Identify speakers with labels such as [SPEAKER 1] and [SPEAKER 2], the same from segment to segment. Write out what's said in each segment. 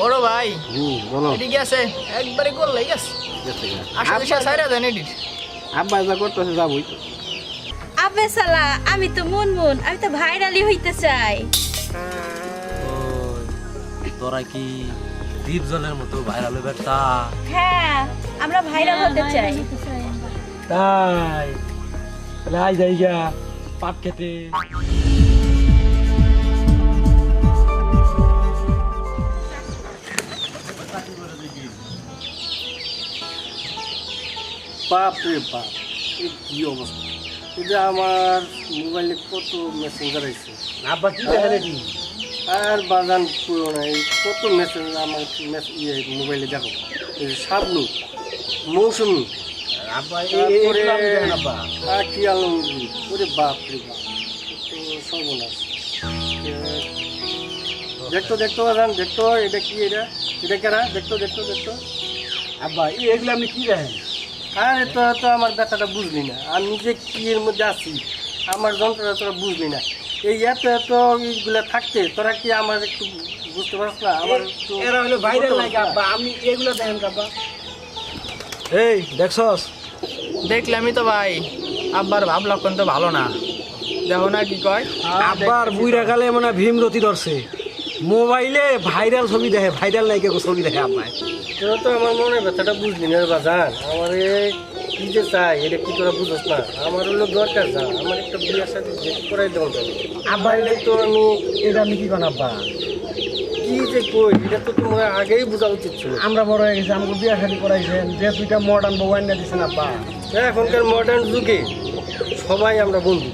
[SPEAKER 1] বড় ভাই
[SPEAKER 2] বলো
[SPEAKER 1] এদিকে আছে একবারে করলে গেছে আসলে সে সাইরা দেন এডিট
[SPEAKER 2] আব্বা যা করতেছে যাবই
[SPEAKER 3] আবে সালা আমি তো মুনমুন আমি তো ভাইরালি হইতে চাই।
[SPEAKER 4] তোরা কি দ্বীপ জলের মতো ভাইরাল হবে তা?
[SPEAKER 3] হ্যাঁ আমরা ভাইরাল হতে চাই।
[SPEAKER 4] তাই তাহলে আই যাই গা পাট খেতে।
[SPEAKER 2] বাপ রে বাপ এই কি অবস্থা এটা আমার মোবাইলে কত মেসেঞ্জার আছে
[SPEAKER 4] আব্বা কি দেখে কি
[SPEAKER 2] আর বাগান পুরো নাই কত মেসেজ আমার মোবাইলে দেখো এই শাবনু মৌসুমি
[SPEAKER 4] আব্বা
[SPEAKER 2] তারপরে
[SPEAKER 4] আব্বা
[SPEAKER 2] আখি আলমগীর ওরে বাপ রে বাপ তো সর্বনাশ দেখতো দেখতো বাগান দেখতো এটা কি এটা এটা কেনা দেখতো দেখতো দেখতো
[SPEAKER 4] আব্বা এগুলো আপনি কি দেখেন?
[SPEAKER 2] আরে তোরা তো আমার ব্যাপারটা বুঝলি না আমি যে কি এর মধ্যে আছি আমার যন্ত্রটা তোরা বুঝলি না এই এত এত এইগুলা থাকতে তোরা কি আমার একটু বুঝতে পারছ না আমার একটু
[SPEAKER 4] এরা হলো ভাইরাল নাকি আব্বা? আপনি এগুলো দেখেন আব্বা? এই দেখছস
[SPEAKER 1] দেখলামই তো ভাই আব্বার ভাব লক্ষণ তো ভালো না দেখো না কি কয়
[SPEAKER 4] আব্বার বুইরা কালে মানে ভীমরতি ধরছে মোবাইলে ভাইরাল ছবি দেখে ভাইরাল নাকি ছবি দেখে আব্বা
[SPEAKER 2] তোরা তো আমার মনে ব্যথাটা বুঝলি না বা জান আমার কি যে চাই এটা কি তোরা বুঝছ না আমার হলো দরকার যা আমার একটা বিয়ের সাথে যেতে করাই দেওয়া যাবে
[SPEAKER 4] আব্বা
[SPEAKER 2] এটা তো আমি
[SPEAKER 4] এটা আপনি কি করেন আব্বা?
[SPEAKER 2] কি যে কই এটা তো তোমার আগেই বোঝা উচিত ছিল
[SPEAKER 4] আমরা বড় হয়ে গেছি আমাকে বিয়া শাদি করাইছেন যে দুইটা মডার্ন বউ আনিয়ে দিচ্ছেন আব্বা।
[SPEAKER 2] এখনকার মডার্ন যুগে সবাই আমরা বন্ধু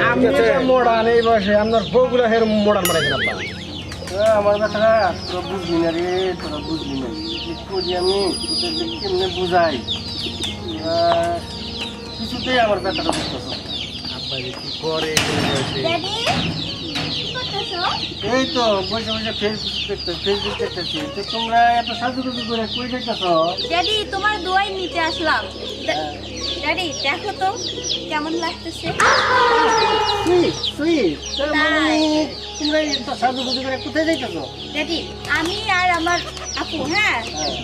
[SPEAKER 4] আমি মডার্ন এই বয়সে আপনার বউগুলো হের মডার্ন বানাইছেন আব্বা।
[SPEAKER 2] আমার কথাটা তোরা বুঝলি না রে তোরা বুঝলি না কি করি আমি তোদের কেমনে বুঝাই কিছুতেই আমার ব্যথাটা বুঝতেছ
[SPEAKER 4] আব্বা যে কি করে
[SPEAKER 3] ড্যাডি কি করতেছো?
[SPEAKER 2] এই তো বসে বসে ফেসবুক দেখতেছি তো তোমরা এত সাজুগুজু করে কই দেখতেছ
[SPEAKER 3] ড্যাডি তোমার দোয়াই নিতে আসলাম। ড্যাডি দেখো তো কেমন লাগতেছে।
[SPEAKER 2] তোমরা এত সাজুগুজু করে কোথায় যাইতেছ
[SPEAKER 3] ড্যাডি আমি আর আমার আপু হ্যাঁ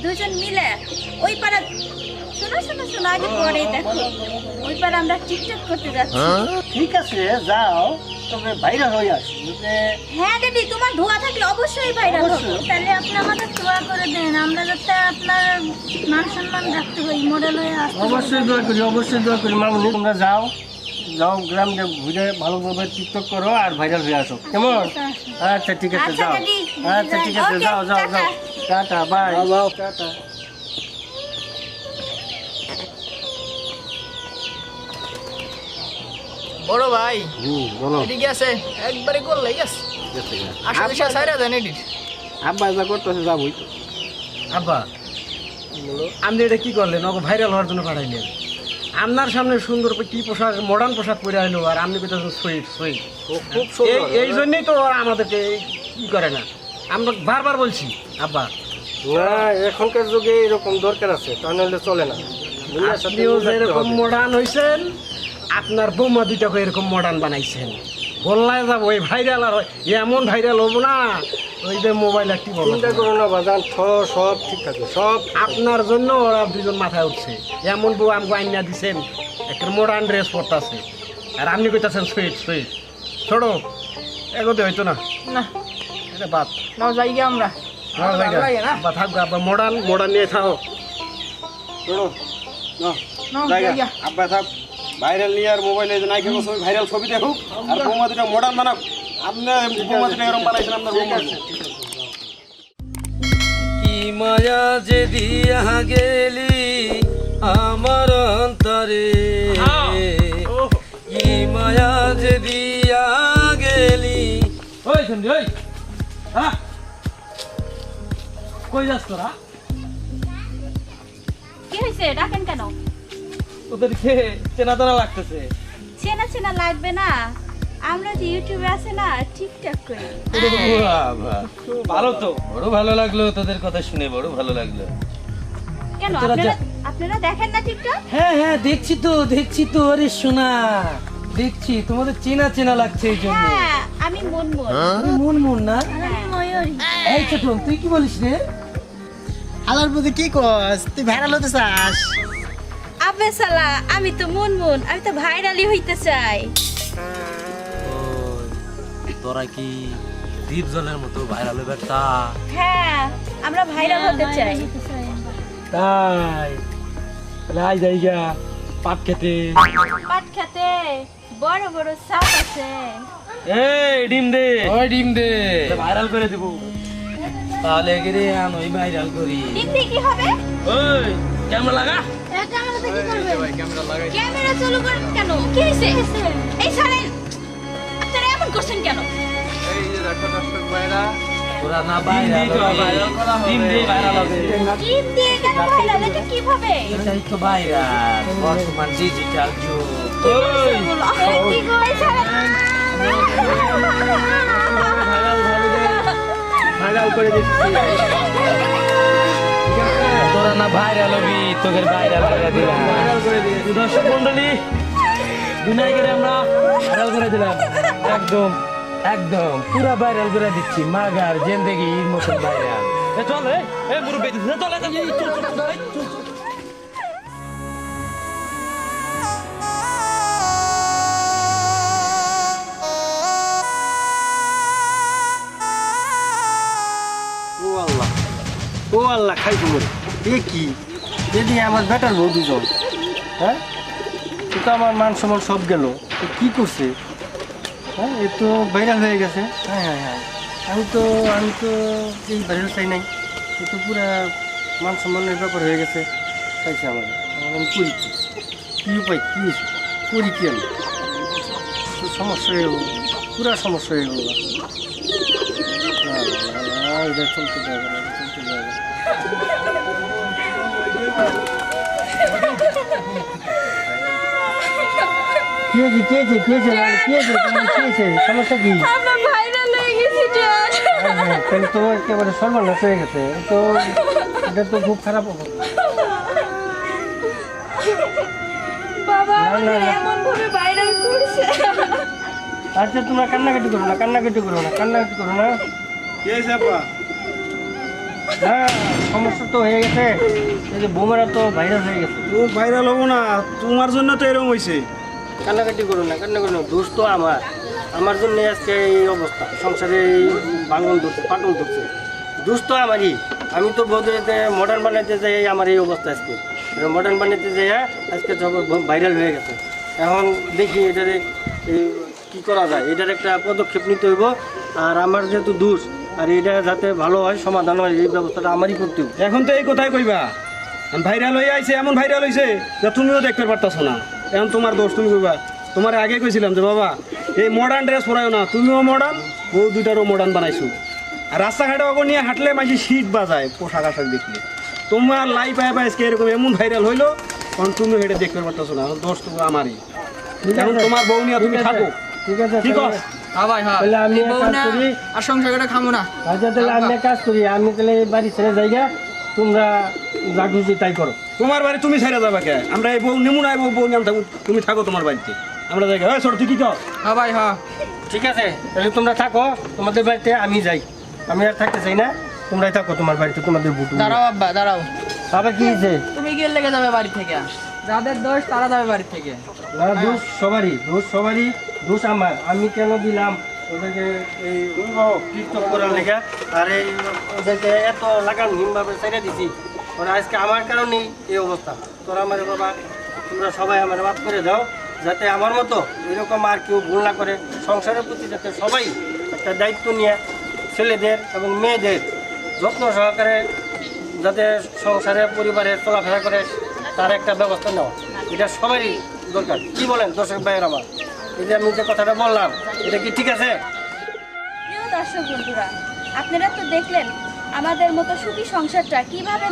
[SPEAKER 3] দুজন মিলে ওই পাড়া শোনো শোনো শোনো আগে পরে দেখো ওই পাড়া আমরা টিকটক করতে যাচ্ছি।
[SPEAKER 2] ঠিক আছে যাও তবে বাইরে হয়ে আসি
[SPEAKER 3] হ্যাঁ ড্যাডি তোমার ধোয়া থাকলে অবশ্যই ভাইরাল হবে।
[SPEAKER 5] তাহলে আপনি আমাদের দোয়া করে দেন আমরা যাতে আপনার মান সম্মান রাখতে পারি মডেল হয়ে আসতে পারি।
[SPEAKER 2] অবশ্যই দোয়া করি মামুনি তোমরা যাও যাও গ্রাম ঘুরে ভালোভাবে টিকটক করো আর ভাইরাল হয়ে আসো কেমন আচ্ছা ঠিক আছে
[SPEAKER 3] আচ্ছা,
[SPEAKER 2] যাও
[SPEAKER 3] daddy,
[SPEAKER 2] আচ্ছা ঠিক আছে
[SPEAKER 3] okay,
[SPEAKER 2] যাও যাও
[SPEAKER 3] টাটা।
[SPEAKER 2] যাও টাটা বাই টাটা
[SPEAKER 1] বড় ভাই
[SPEAKER 2] বলো
[SPEAKER 1] এদিকে আছে একবারে করলে গেছে আসলে সে সাইরা দেন এডিট
[SPEAKER 2] আব্বা যা করতেছে যাবই
[SPEAKER 4] আব্বা আপনি এটা কি করলেন ওকে ভাইরাল হওয়ার জন্য পাঠাইলেন? আপনার সামনে সুন্দর কি পোশাক মডার্ন পোশাক পরে আইলো আর আপনি কোথাও সুইট সুইট
[SPEAKER 2] খুব সুন্দর
[SPEAKER 4] এই জন্যই তো ওরা আমাদেরকে কি করে না আমরা বারবার বলছি আব্বা
[SPEAKER 2] না এখনকার যুগে এরকম দরকার আছে তা নাহলে চলে না দুনিয়ার সাথে
[SPEAKER 4] আপনিও
[SPEAKER 2] মিল রাখতে
[SPEAKER 4] যেরকম
[SPEAKER 2] হবে।
[SPEAKER 4] মডার্ন হয়েছেন আপনার বৌমা দুইটাকে এরকম মডার্ন বানাইছেন বললায় যাবো ওই ভাইরাল আর এমন ভাইরাল হবো না ওই যে মোবাইল একটি বলো
[SPEAKER 2] চিন্তা করো না বাজান সব ঠিক থাকে সব
[SPEAKER 4] আপনার জন্য ওরা দুজন মাথায় উঠছে এমন বউ আমাকে আইনা দিছেন একটা মডার্ন ড্রেস পরতেছে আর আপনি কইতাছেন সুইট সুইট ছোড়ো এগোতে হইতো না
[SPEAKER 1] না
[SPEAKER 4] এটা বাদ
[SPEAKER 1] নাও যাই গিয়ে আমরা
[SPEAKER 4] ভালো
[SPEAKER 1] ভালো লাগে না
[SPEAKER 4] বা থাকবে আব্বা মডার্ন মডার্ন নিয়ে থাকো
[SPEAKER 2] শোনো
[SPEAKER 1] নাও যাই গিয়া
[SPEAKER 2] আব্বা থাক ভাইরাল নিয়ে আর মোবাইলে যে নায়িকা ছবি ভাইরাল ছবি দেখুক আর বৌমা দুটা মডার্ন বানাক আপনার বৌমা দুটা এরকম বানাইছেন আপনার বৌমা
[SPEAKER 6] কি মায়া যে দিয়া গেলি আমার অন্তরে কি মায়া যে দিয়া গেলি।
[SPEAKER 4] ওই সন্ধি ওই হ্যাঁ কই যাস তোরা
[SPEAKER 3] কি হয়েছে ডাকেন কেন?
[SPEAKER 4] ওদেরকে চেনা চেনা লাগতেছে
[SPEAKER 3] চেনা চেনা লাগবে না আমরা যে ইউটিউবে আছে না টিকটক করি।
[SPEAKER 4] ভালো তো
[SPEAKER 6] বড় ভালো লাগলো তোদের কথা শুনে বড় ভালো লাগলো।
[SPEAKER 3] কেন
[SPEAKER 4] তোরা
[SPEAKER 3] আপনারা দেখেন না টিকটক?
[SPEAKER 6] হ্যাঁ হ্যাঁ দেখছি তো আরে শোনা দেখছি তোমাদের চেনা চেনা লাগছে এই জন্য
[SPEAKER 3] হ্যাঁ আমি মুনমুন।
[SPEAKER 6] মন মন না
[SPEAKER 5] ময়ূরী
[SPEAKER 6] এই ছোট তুই কি বলিস রে
[SPEAKER 2] আলার প্রতি কি কস তুই ভাইরাল হতে চাস?
[SPEAKER 3] আবে সালা আমি তো মুনমুন, আমি তো ভাইরালি হইতে চাই।
[SPEAKER 6] তোরা কি দ্বীপ জলের মতো ভাইরাল হবে তা
[SPEAKER 3] হ্যাঁ আমরা ভাইরাল হতে চাই।
[SPEAKER 6] তাই তাহলে আই যাইগা পাট খেতে
[SPEAKER 3] পাট খেতে বড় বড় সাপ আছে।
[SPEAKER 6] এই ডিম দে ওই ডিম দে ভাইরাল করে দেব তাহলে গিয়ে আমি ভাইরাল করি
[SPEAKER 3] ডিম দিয়ে কি হবে?
[SPEAKER 6] ওই ক্যামেরা লাগা
[SPEAKER 5] ক্যামেরাতে কি করবে?
[SPEAKER 3] ক্যামেরা চালু করেন কেন? কি হয়েছে? এই ছাড়েন, আপনারা এমন করছেন কেন?
[SPEAKER 1] এই যে দেখো দর্শক ভাইরা,
[SPEAKER 6] ওরা না ভাইরাল করা হবে ডিম দে ভাইরাল হবে
[SPEAKER 3] ডিম দিয়ে কেন ভাইরাল? এটা কিভাবে?
[SPEAKER 6] এটাই তো ভাইরাল বর্তমান ডিজিটাল যুগ ওই
[SPEAKER 3] এই কি গো, এই ছাড়েন।
[SPEAKER 4] ভাইরাল করে দিচ্ছি।
[SPEAKER 6] তোরা না ভাইরাল হবি তোকে ভাইরাল করে দিলাম দর্শক মন্ডলী বিনায়কের আমরা ভাইরাল করে দিলাম একদম একদম পুরা ভাইরাল করে দিচ্ছি মাগার জিন্দেগি মতন ভাইরাল চল এই মুরব্বি চল
[SPEAKER 2] ও আল্লাহ, ও আল্লাহ, খাই তোমার এ কি? এদিকে আমার বেটার বউ দুজন, হ্যাঁ এ তো আমার মান সম্মান সব গেল। এ কি করছে? হ্যাঁ এ তো ভাইরাল হয়ে গেছে। হ্যাঁ হ্যাঁ হ্যাঁ, আমি তো এই ভাইরাল চাই নাই। এ তো পুরা মান সম্মানের ব্যাপার হয়ে গেছে। চাইছে আমার, আমি করি কি? কী উপায় কী হয়েছে? করি কি আমি? তো সমস্যা হয়ে গেল, পুরা সমস্যা হয়ে গেল। এটা চলতে যাবে না, চলতে যাবে না। কি হয়েছে? কি হয়েছে? কি হয়েছে? কি হয়েছে? তোমার কি হয়েছে? সমস্যা কি?
[SPEAKER 3] আমরা ভাইরাল হয়ে গেছি ড্যাড।
[SPEAKER 2] হ্যাঁ, তাহলে তো একেবারে সর্বনাশ হয়ে গেছে। তো এটা তো খুব খারাপ হবে।
[SPEAKER 3] বাবা
[SPEAKER 2] না, না,
[SPEAKER 3] আমাদের
[SPEAKER 2] না।
[SPEAKER 3] এমন ভাবে ভাইরাল করছে।
[SPEAKER 2] আচ্ছা তোমরা কান্নাকাটি করো না, কান্নাকাটি করো না, কান্নাকাটি করো না।
[SPEAKER 4] কি হয়েছে আপা?
[SPEAKER 2] হ্যাঁ সমস্যা তো হয়ে গেছে। এই যে বোমারা তো ভাইরাল হয়ে গেছে।
[SPEAKER 4] ও ভাইরাল হবো না, তোমার জন্য তো এরকম হয়েছে।
[SPEAKER 2] কান্নাকাটি করো না, কান্না করো না। দোষ তো আমার জন্য আজকে এই অবস্থা, সংসারে এই ভাঙন ধরছে, পাটল ধরছে। দোষ তো আমারই। আমি তো বদলেতে মডার্ন বানাইতে যাই, আমার এই অবস্থা আজকে। মডার্ন বানাইতে যাই আজকে সব ভাইরাল হয়ে গেছে। এখন দেখি এটারে কী করা যায়, এটার একটা পদক্ষেপ নিতে হইব। আর আমার যেহেতু দোষ, আর এটা যাতে ভালো হয়, সমাধান হয়, এই ব্যবস্থাটা আমারই করতে হবে।
[SPEAKER 4] এখন তো এই কথাই কইবা ভাইরাল হয়ে আইছে, এমন ভাইরাল হয়েছে যে তুমিও দেখতে পারতাছো না। এখন তোমার দোষ, তুমি কইবা। তোমার আগে কইছিলাম যে বাবা এই মডার্ন ড্রেস পরাইও না, তুমিও মডার্ন, বউ দুইটারও মডার্ন বানাইছো। আর রাস্তাঘাটে ওকে নিয়ে হাঁটলে মাঝে শীত বাজায় পোশাক আশাক দেখলে। তোমার লাইফ আয় আজকে এরকম এমন ভাইরাল হইলো, কারণ তুমি হেঁটে দেখতে পারতাছো না। এখন দোষ তো আমারই। এখন তোমার বউ নিয়ে তুমি থাকো,
[SPEAKER 2] ঠিক আছে,
[SPEAKER 4] ঠিক আছে?
[SPEAKER 1] হ্যাঁ ভাই হ্যাঁ,
[SPEAKER 2] তাহলে আমি
[SPEAKER 1] এই
[SPEAKER 2] এক
[SPEAKER 1] বউ
[SPEAKER 2] কাজ
[SPEAKER 1] না
[SPEAKER 2] করি।
[SPEAKER 1] আর সংসার করে খামো না।
[SPEAKER 2] আচ্ছা তাহলে আমি এক কাজ করি, আমি তাহলে এই বাড়ি ছেড়ে জায়গা, তোমরা যা খুশি তাই করো।
[SPEAKER 4] তোমার বাড়ি তুমি ছেড়ে যাবে কে? আমরা এই বউ নেমু না, এই বউ নিয়ে থাকবো, তুমি থাকো তোমার বাড়িতে। আমরা জায়গা ছোট তুই কি কর?
[SPEAKER 1] হ্যাঁ ভাই হ্যাঁ,
[SPEAKER 2] ঠিক আছে তাহলে তোমরা থাকো তোমাদের বাড়িতে, আমি যাই। আমি আর থাকতে চাই না, তোমরাই থাকো তোমার বাড়িতে, তোমাদের বুটু।
[SPEAKER 1] দাঁড়াও আব্বা দাঁড়াও,
[SPEAKER 2] বাবা কি হয়েছে?
[SPEAKER 1] তুমি গিয়ে লেগে যাবে বাড়ি থেকে। যাদের দোষ তারা যাবে বাড়ি থেকে।
[SPEAKER 2] না দোষ সবারই, দোষ সবারই, দোষ আমার। আমি কেন দিলাম ওদেরকে এই টিকটক করার লেগে, আর এই ওদেরকে এত লাগামহীনভাবে ছেড়ে দিছি। ওরা আজকে আমার কারণেই এই অবস্থা। তোরা আমার বাবা, তোমরা সবাই আমার মাফ করে দাও, যাতে আমার মতো এরকম আর কেউ ভুল না করে। সংসারের প্রতি যাতে সবাই একটা দায়িত্ব নিয়ে ছেলেদের এবং মেয়েদের যত্ন সহকারে যাতে সংসারে পরিবারে চলাফেরা করে, তার একটা ব্যবস্থা নেওয়া, এটা সবারই দরকার। কি বলেন দর্শক ভাইয়ের আমার? এই যে আমি যে কথাটা বললাম, এটা কি ঠিক আছে?
[SPEAKER 3] প্রিয় দর্শক বন্ধুরা, আপনারা তো দেখলেন আমাদের মতো সুখী সংসারটা কিভাবে